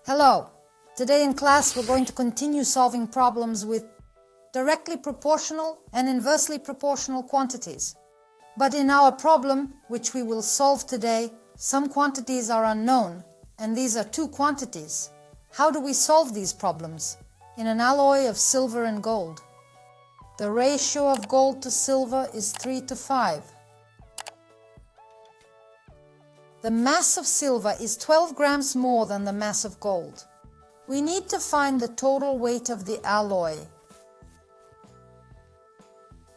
Hello! Today in class we're going to continue solving problems with directly proportional and inversely proportional quantities. But in our problem, which we will solve today, some quantities are unknown, and these are two quantities. How do we solve these problems? In an alloy of silver and gold. The ratio of gold to silver is 3:5. The mass of silver is 12 grams more than the mass of gold. We need to find the total weight of the alloy.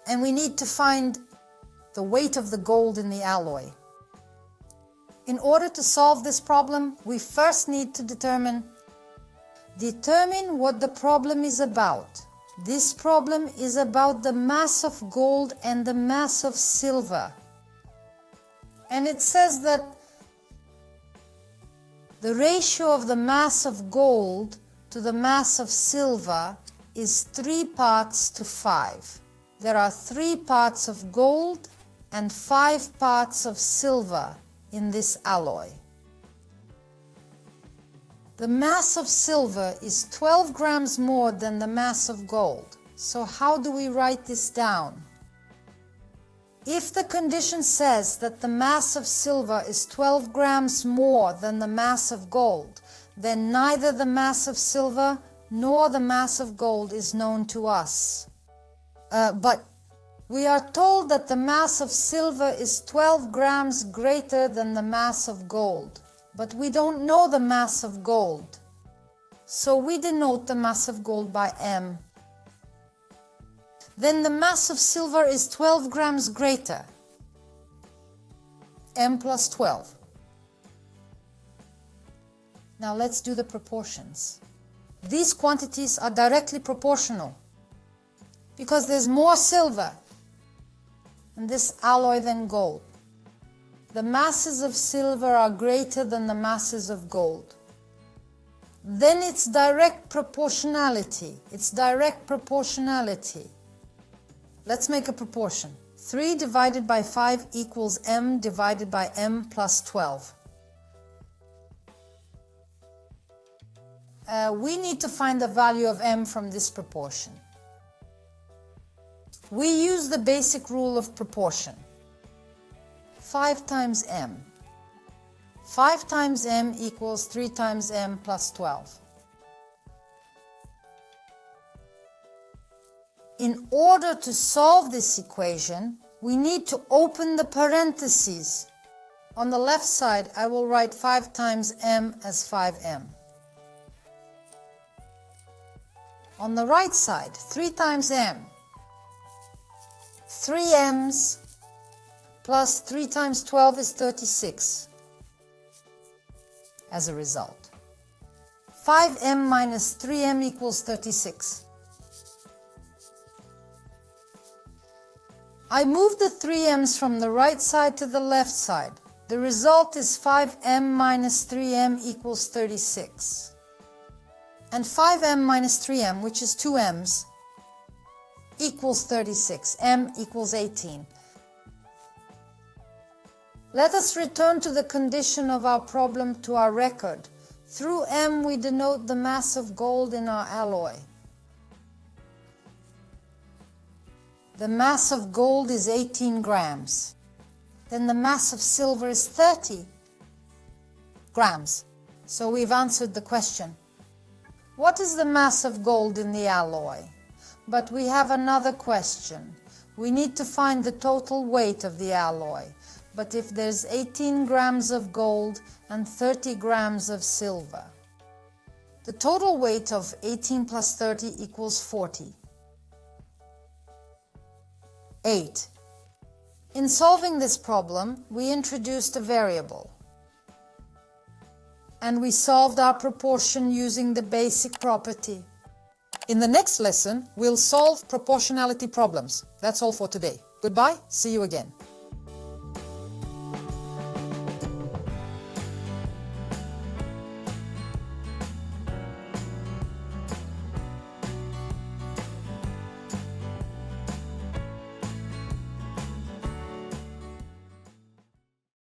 And we need to find the weight of the gold in the alloy. In order to solve this problem, we first need to determine what the problem is about. This problem is about the mass of gold and the mass of silver. And it says that the ratio of the mass of gold to the mass of silver is 3:5. There are 3 parts of gold and 5 parts of silver in this alloy. The mass of silver is 12 grams more than the mass of gold. So how do we write this down? If the condition says that the mass of silver is 12 grams more than the mass of gold, then neither the mass of silver nor the mass of gold is known to us. But we are told that the mass of silver is 12 grams greater than the mass of gold. But we don't know the mass of gold. So we denote the mass of gold by M. Then the mass of silver is 12 grams greater. M plus 12. Now let's do the proportions. These quantities are directly proportional because there's more silver in this alloy than gold. The masses of silver are greater than the masses of gold. Then it's direct proportionality. It's direct proportionality. Let's make a proportion. 3 divided by 5 equals M divided by M plus 12. We need to find the value of M from this proportion. We use the basic rule of proportion. 5 times M. 5 times M equals 3 times M plus 12. In order to solve this equation, we need to open the parentheses. On the left side, I will write 5 times M as 5M. On the right side, 3 times M. 3 M's plus 3 times 12 is 36 as a result. 5M minus 3M equals 36. I moved the 3m's from the right side to the left side. The result is 5m minus 3m equals 36. And 5m minus 3m, which is 2m's, equals 36. M equals 18. Let us return to the condition of our problem to our record. Through M we denote the mass of gold in our alloy. The mass of gold is 18 grams. Then the mass of silver is 30 grams. So we've answered the question. What is the mass of gold in the alloy? But we have another question. We need to find the total weight of the alloy. But if there's 18 grams of gold and 30 grams of silver, the total weight of 18 plus 30 equals 40. 8. In solving this problem, we introduced a variable. And we solved our proportion using the basic property. In the next lesson, we'll solve proportionality problems. That's all for today. Goodbye. See you again.